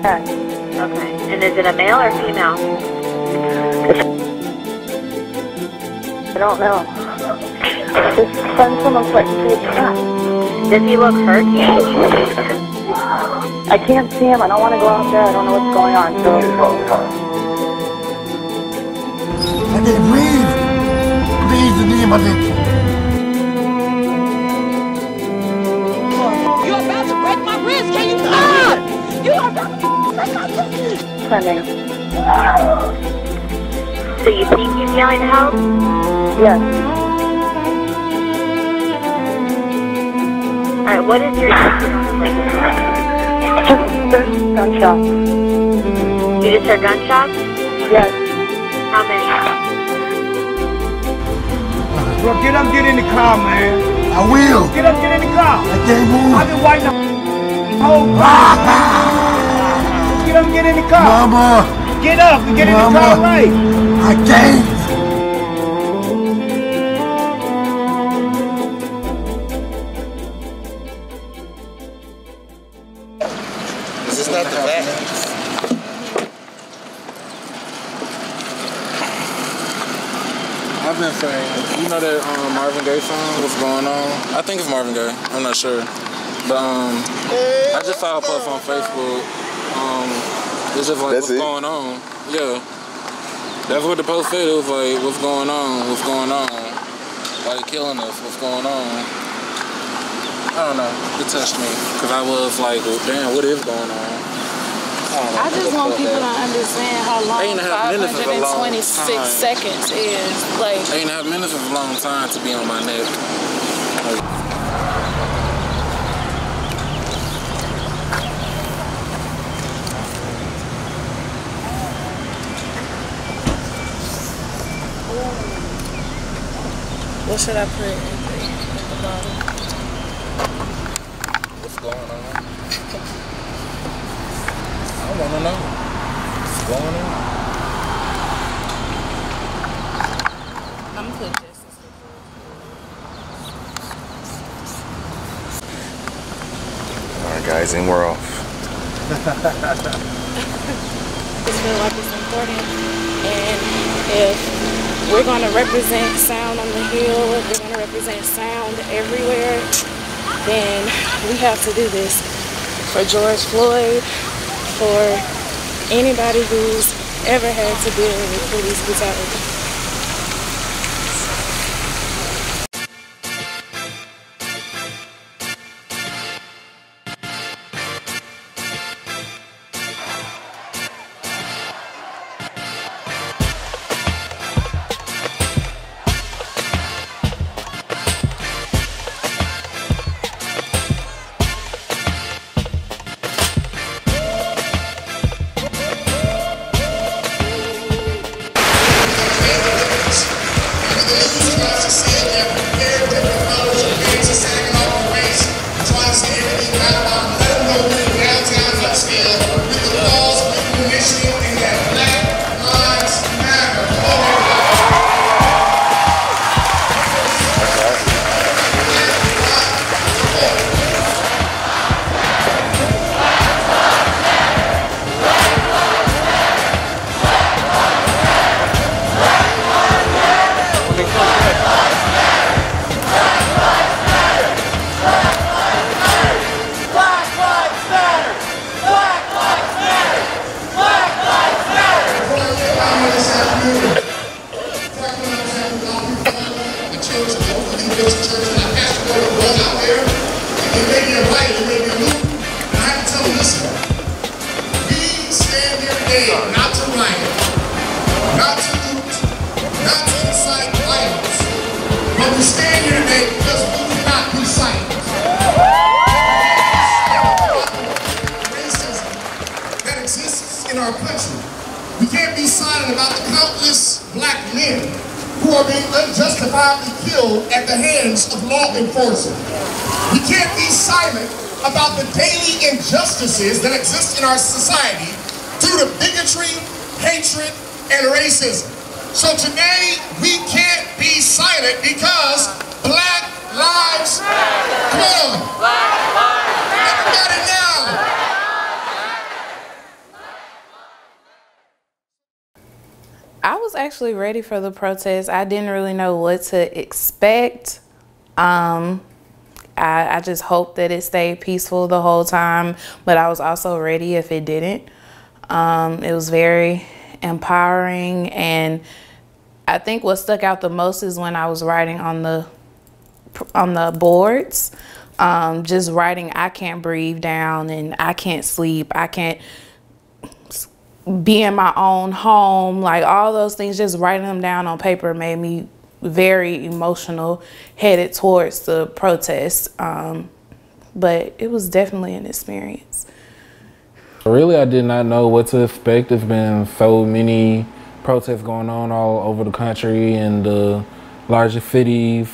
Yes. Okay. And is it a male or female? I don't know. This son looks like Does he look hurt? I can't see him. I don't want to go out there. I don't know what's going on. So I can't breathe. Please, the name of it. You're about to break my wrist. Can you stop? You are about to break my wrist. sending. So you think he's yelling help? Yes. Alright, what is your Just gunshots. You just heard gunshots? Yes. How many? Bro, get up, get in the car, man. I will. Get up, get in the car. I can't move. I've been waiting the whole time. Get up, get in the car. Mama. Get up and get in the car right. I can't. This is not the back. I've been saying, you know that Marvin Gaye song, What's Going On? I think it's Marvin Gaye, I'm not sure. But I just saw a post on Facebook. It's just like, what's going on? Yeah. That's what the post said. It was like, what's going on? What's going on? Like, killing us, what's going on? I don't know. It touched me. Because I was like, well, damn, what is going on? I just want people to understand how long 526 seconds is. Like, 8.5 minutes is a long time to be on my neck. Like, what should I put at the bottom? what's going on? I want to know what's going on. I'm gonna put this. Alright guys, and we're off. Just feel like it's important, and if we're going to represent sound on the Hill, if we're going to represent sound everywhere, then we have to do this for George Floyd, for anybody who's ever had to deal with police brutality. Not to riot, not to loot, not to incite violence, but we stand here today because we do not be silent. Racism that exists in our country. We can't be silent about the countless black men who are being unjustifiably killed at the hands of law enforcement. We can't be silent about the daily injustices that exist in our society due to bigotry, hatred, and racism. So today, we can't be silent because Black Lives Matter. Come on. Everybody now. was actually ready for the protest. I didn't really know what to expect. I just hoped that it stayed peaceful the whole time, but I was also ready if it didn't. It was very empowering, and I think what stuck out the most is when I was writing on the boards, just writing "I can't breathe" down, and "I can't sleep, I can't be in my own home," like all those things. Just writing them down on paper made me very emotional, headed towards the protest. But it was definitely an experience. Really, I did not know what to expect. There's been so many protests going on all over the country and the larger cities.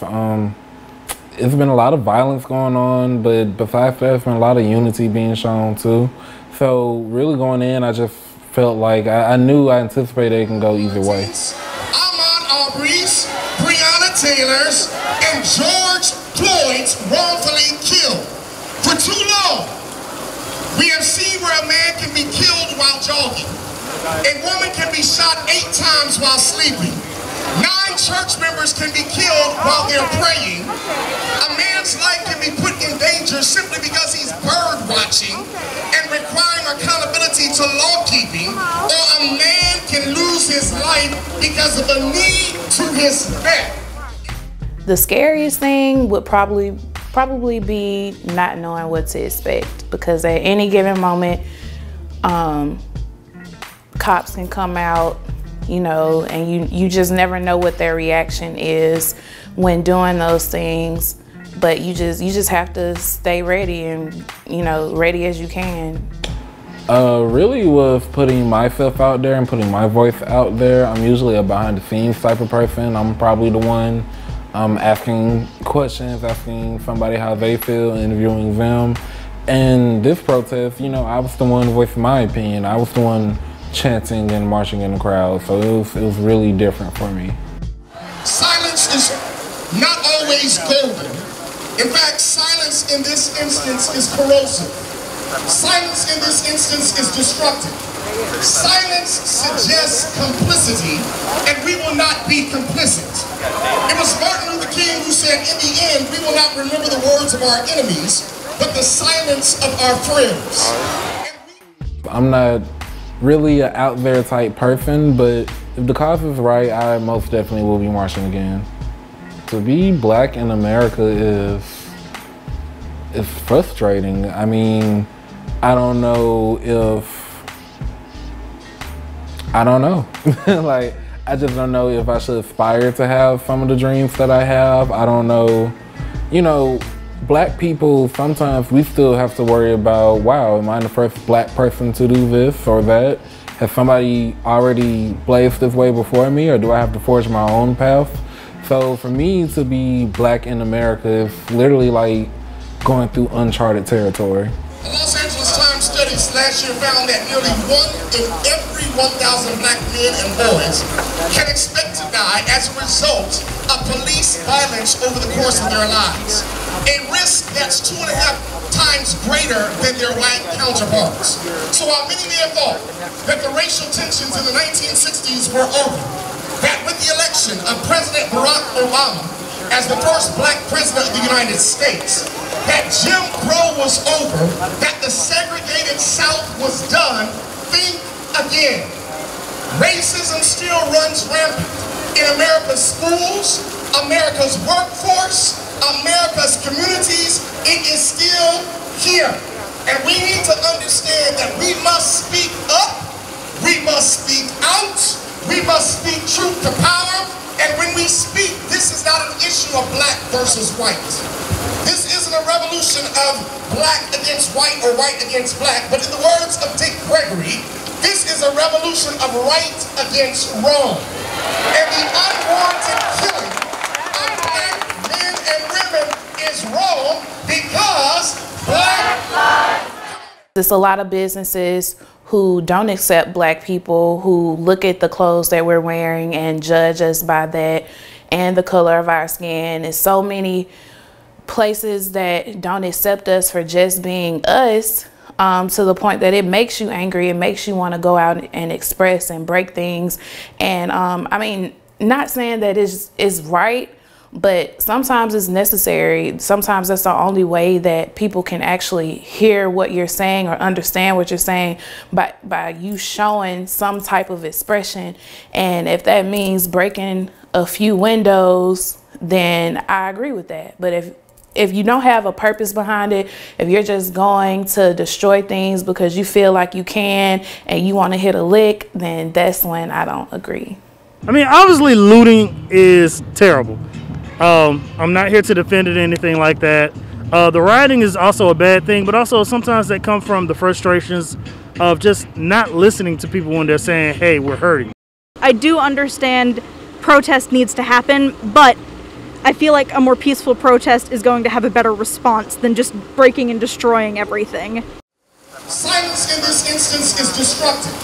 It's been a lot of violence going on, but besides that, there's been a lot of unity being shown too. So really going in, I just felt like I anticipated it can go either way. Taylor's and George Floyd's wrongfully killed. For too long, we have seen where a man can be killed while jogging. A woman can be shot 8 times while sleeping. 9 church members can be killed while they're praying. A man's life can be put in danger simply because he's bird watching and requiring accountability to law keeping, or a man can lose his life because of a knee to his neck. The scariest thing would probably be not knowing what to expect, because at any given moment, cops can come out, you know, and you just never know what their reaction is when doing those things. But you just have to stay ready, and, you know, ready as you can. Really was putting myself out there and putting my voice out there. I'm usually a behind the scenes type of person. I'm probably the one asking questions, asking somebody how they feel, interviewing them. And this protest, you know, I was the one voicing my opinion. I was the one chanting and marching in the crowd. So it was really different for me. Silence is not always golden. In fact, silence in this instance is corrosive. Silence in this instance is destructive. Silence suggests complicity, and we will not be complicit. It was Martin Luther King who said, in the end, we will not remember the words of our enemies, but the silence of our friends. I'm not really an out there type person, but if the cause is right, I most definitely will be marching again. To be black in America is frustrating. I mean, I don't know. Like, I just don't know if I should aspire to have some of the dreams that I have. I don't know. You know, black people, sometimes we still have to worry about, wow, am I the first black person to do this or that? Has somebody already blazed this way before me, or do I have to forge my own path? So for me to be black in America is literally like going through uncharted territory. The Los Angeles Times studies last year found that nearly 1 in every 1,000 black men and boys can expect to die as a result of police violence over the course of their lives. A risk that's 2.5 times greater than their white counterparts. So while many may have thought that the racial tensions in the 1960s were over, that with the election of President Barack Obama as the first black president of the United States, that Jim Crow was over, that the segregated South was done, think again. Racism still runs rampant in America's schools, America's workforce, America's communities. It is still here. And we need to understand that we must speak up, we must speak out, we must speak truth to power. And when we speak, this is not an issue of black versus white. This isn't a revolution of black against white or white against black, but in the words of Dick Gregory, this is a revolution of right against wrong. And the unwarranted killing of black men and women is wrong because black lives. There's a lot of businesses who don't accept black people, who look at the clothes that we're wearing and judge us by that and the color of our skin. And so many places that don't accept us for just being us. to the point that it makes you angry. It makes you want to go out and express and break things. And I mean, not saying that it's right, but sometimes it's necessary. Sometimes that's the only way that people can actually hear what you're saying or understand what you're saying, by you showing some type of expression. And if that means breaking a few windows, then I agree with that. But if you don't have a purpose behind it, if you're just going to destroy things because you feel like you can and you want to hit a lick, then that's when I don't agree. I mean, obviously looting is terrible. I'm not here to defend it or anything like that. The rioting is also a bad thing, but also sometimes that comes from the frustrations of just not listening to people when they're saying, hey, we're hurting. I do understand protest needs to happen, but I feel like a more peaceful protest is going to have a better response than just breaking and destroying everything. Silence in this instance is destructive.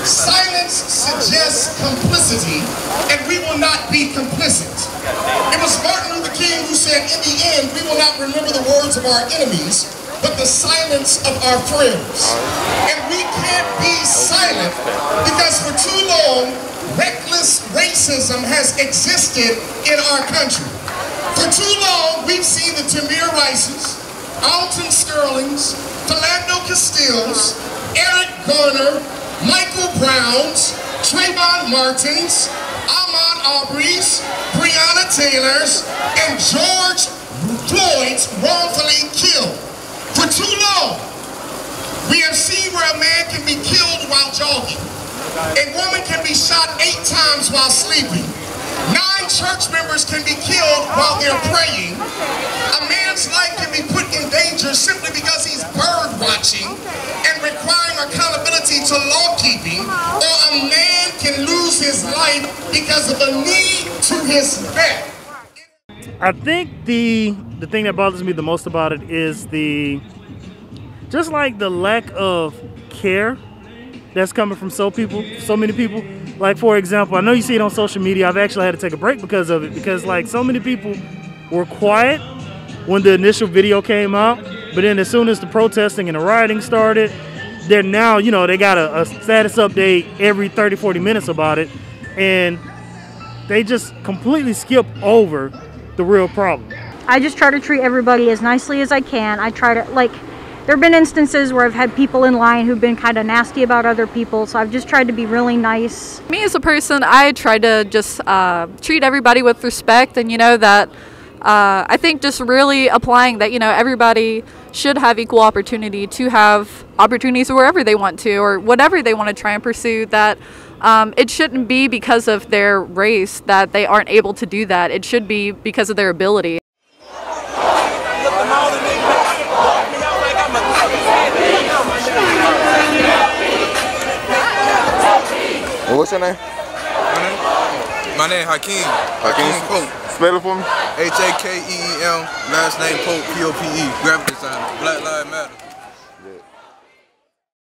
Silence suggests complicity, and we will not be complicit. It was Martin Luther King who said, in the end, we will not remember the words of our enemies, but the silence of our friends. And we can't be silent because for too long, reckless racism has existed in our country. For too long, we've seen the Tamir Rices, Alton Sterlings, Philando Castilles, Eric Garner, Michael Browns, Trayvon Martins, Ahmaud Arbery's, Breonna Taylor's, and George Floyd's wrongfully killed. For too long, we have seen where a man can be killed while jogging. A woman can be shot 8 times while sleeping. 9 church members can be killed while they're praying. A man's life can be put in danger simply because he's bird watching and requiring accountability to law keeping, or a man can lose his life because of a need to his neck. I think the thing that bothers me the most about it is just like the lack of care that's coming from so many people. Like, for example, I know you see it on social media. I've actually had to take a break because of it, because like so many people were quiet when the initial video came out, but then as soon as the protesting and the rioting started, they're now, you know, they got a status update every 30-40 minutes about it, and they just completely skip over the real problem. I just try to treat everybody as nicely as I can. I try to, like, there have been instances where I've had people in line who've been kind of nasty about other people, so I've just tried to be really nice. Me as a person, I try to just treat everybody with respect, and you know that I think just really applying that, you know, everybody should have equal opportunity to have opportunities wherever they want to or whatever they want to try and pursue, that it shouldn't be because of their race that they aren't able to do that. It should be because of their ability. What's your name? My name Hakeem. Hakeem Pope. Spell it for me. H-A-K-E-E-M. Last name Pope. P-O-P-E. Graphic designer. Black Lives Matter.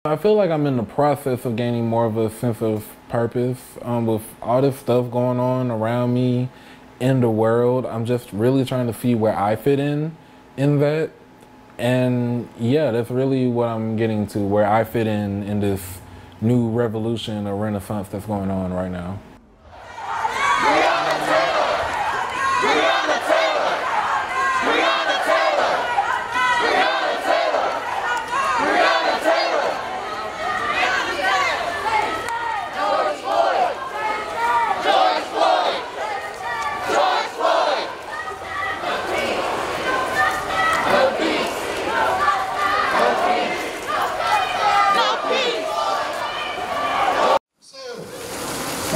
I feel like I'm in the process of gaining more of a sense of purpose. With all this stuff going on around me in the world, I'm just really trying to see where I fit in that. And yeah, that's really what I'm getting to, where I fit in this new revolution or renaissance that's going on right now.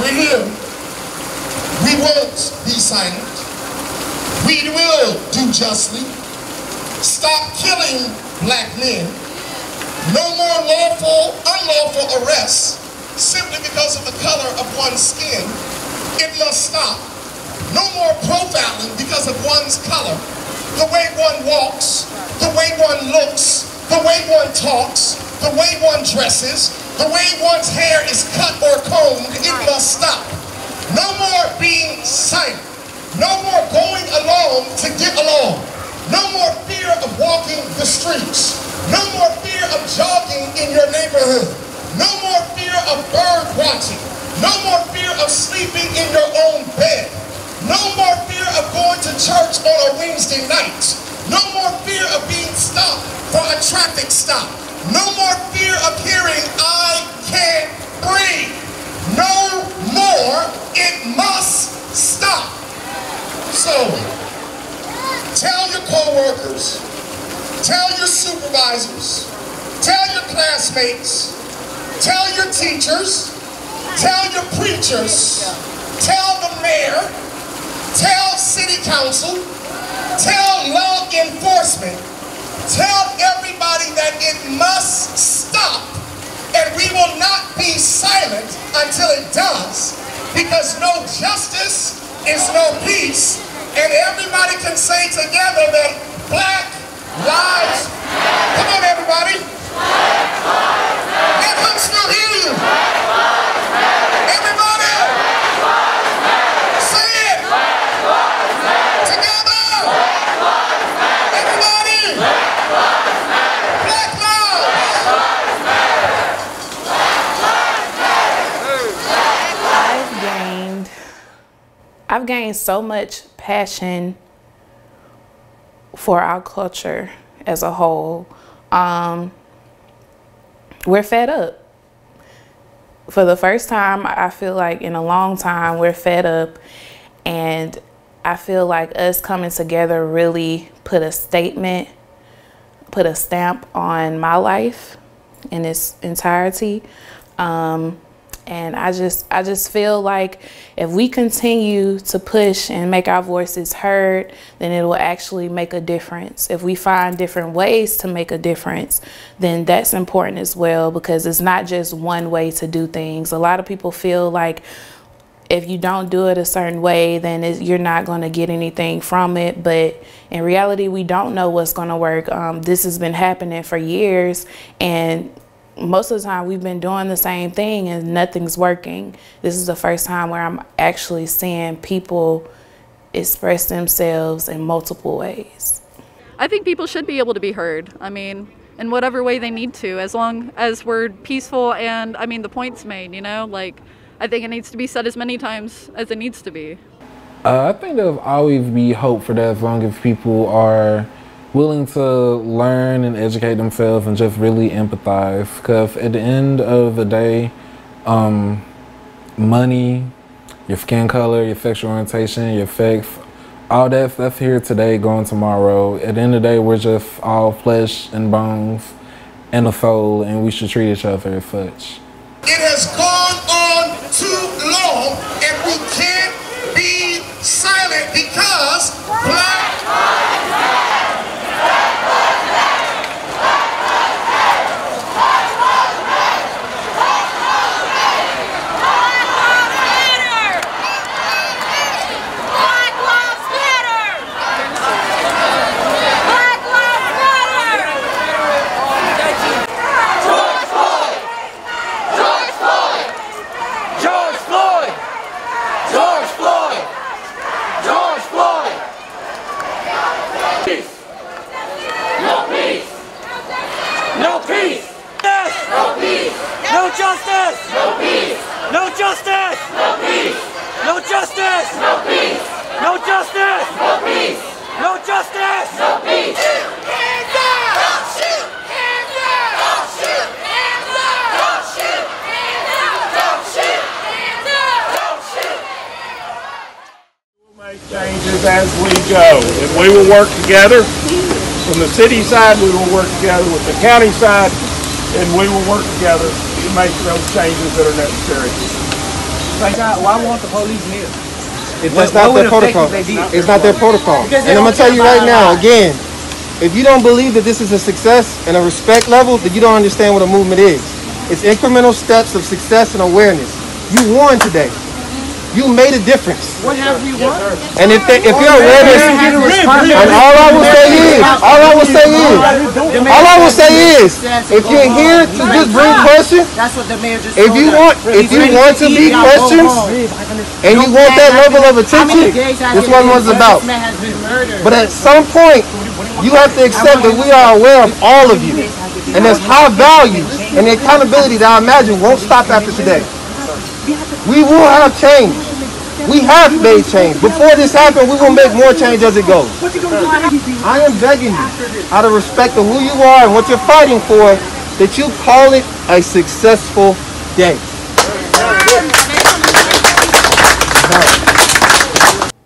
We're here. We won't be silent. We will do justly. Stop killing black men. No more lawful, unlawful arrests simply because of the color of one's skin. It must stop. No more profiling because of one's color. The way one walks, the way one looks, the way one talks, the way one dresses, the way one's hair is cut or combed, it must stop. No more being silent. No more going along to get along. No more fear of walking the streets. No more fear of jogging in your neighborhood. No more fear of bird watching. No more fear of sleeping in your own bed. No more fear of going to church on a Wednesday night. No more fear of being stopped for a traffic stop. No more fear of hearing, I can't breathe. No more. It must stop. So, tell your co-workers, tell your supervisors, tell your classmates, tell your teachers, tell your preachers, tell the mayor, tell city council, tell law enforcement, tell everybody that it must stop, and we will not be silent until it does, because no justice is no peace, and everybody can say together that Black Lives Matter. Come on, everybody. Let them still hear you. Everybody. Say it. Together. Everybody. Black Lives. I've gained so much passion for our culture as a whole. We're fed up. For the first time, I feel like in a long time, we're fed up, and I feel like us coming together really put a statement, put a stamp on my life in its entirety. And I just feel like if we continue to push and make our voices heard, then it will actually make a difference. If we find different ways to make a difference, then that's important as well, because it's not just one way to do things. A lot of people feel like if you don't do it a certain way, then you're not going to get anything from it. But in reality, we don't know what's going to work. This has been happening for years, and most of the time we've been doing the same thing and nothing's working. This is the first time where I'm actually seeing people express themselves in multiple ways. I think people should be able to be heard. I mean, in whatever way they need to, as long as we're peaceful and, I mean, the point's made, you know? Like, I think it needs to be said as many times as it needs to be. I think there'll always be hope for that as long as people are willing to learn and educate themselves and just really empathize. Because at the end of the day, money, your skin color, your sexual orientation, your faith, all that stuff here today, going tomorrow. At the end of the day, we're just all flesh and bones and a soul, and we should treat each other as such. It has gone on too long, and we can't be silent because Black Lives Matter. Changes as we go, and we will work together. From the city side, we will work together with the county side, and we will work together to make those changes that are necessary. Why won't the police here? That's not their protocol. It's not their protocol. And I'm gonna tell you right now, again, if you don't believe that this is a success and a respect level, then you don't understand what a movement is. It's incremental steps of success and awareness. You won today. You made a difference. What have we won? And if your awareness, and all I will say is, if you're here to just bring questions, that's what the mayor just if you want to be questions, and you want that level of attention, this one was about. But at some point, You have to accept that we are aware of all of you. And there's high value and the accountability that I imagine won't stop after today. We will have change. We have made change. Before this happened, we will make more change as it goes. I am begging you, out of respect of who you are and what you're fighting for, that you call it a successful day.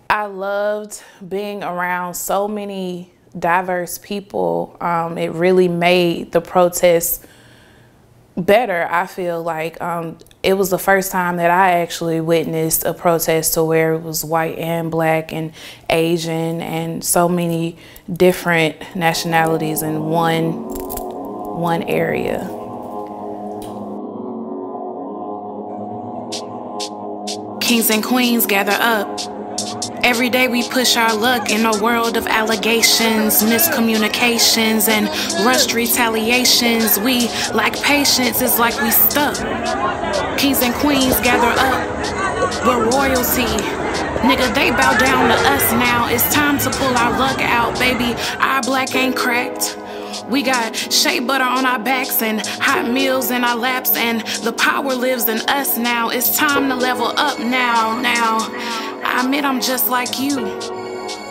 I loved being around so many diverse people. It really made the protests better. I feel like it was the first time that I actually witnessed a protest to where it was white and black and Asian and so many different nationalities in one area. Kings and queens, gather up. Every day we push our luck in a world of allegations, miscommunications, and rushed retaliations. We lack patience, it's like we stuck. Kings and queens, gather up. We're royalty. Nigga, they bow down to us now. It's time to pull our luck out, baby. Our black ain't cracked. We got shea butter on our backs and hot meals in our laps, and the power lives in us now. It's time to level up now. I admit I'm just like you,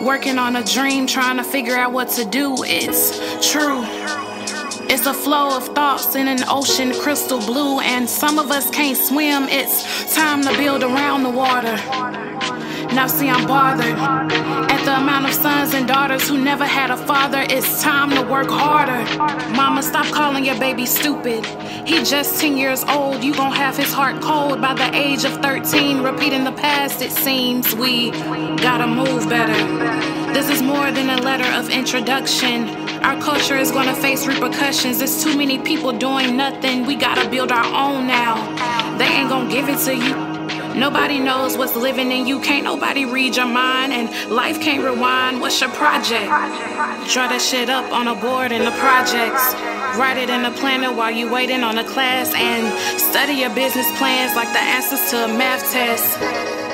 working on a dream, trying to figure out what to do. It's true. It's a flow of thoughts in an ocean crystal blue, and some of us can't swim. It's time to build around the water. Now see, I'm bothered at the amount of sons and daughters who never had a father. It's time to work harder. Mama, stop calling your baby stupid. He just 10 years old. You gon' have his heart cold by the age of 13. Repeating the past, it seems. We gotta move better. This is more than a letter of introduction. Our culture is gonna face repercussions. There's too many people doing nothing. We gotta build our own now. They ain't gonna give it to you. Nobody knows what's living in you. Can't nobody read your mind, and life can't rewind. What's your project? Draw that shit up on a board in the projects. Write it in a planner while you waiting on a class, and study your business plans like the answers to a math test.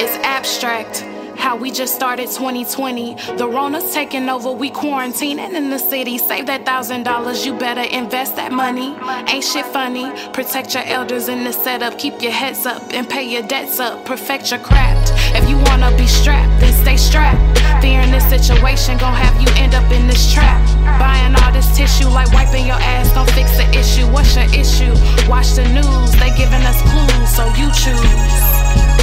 It's abstract. How we just started 2020. The Rona's taking over, we quarantining in the city. Save that $1,000, you better invest that money. Ain't shit funny. Protect your elders in the setup. Keep your heads up and pay your debts up. Perfect your craft. If you wanna be strapped, then stay strapped. Fearing this situation gon' have you end up in this trap. Buying all this tissue like wiping your ass don't fix the issue. What's your issue? Watch the news, they giving us clues, so you choose.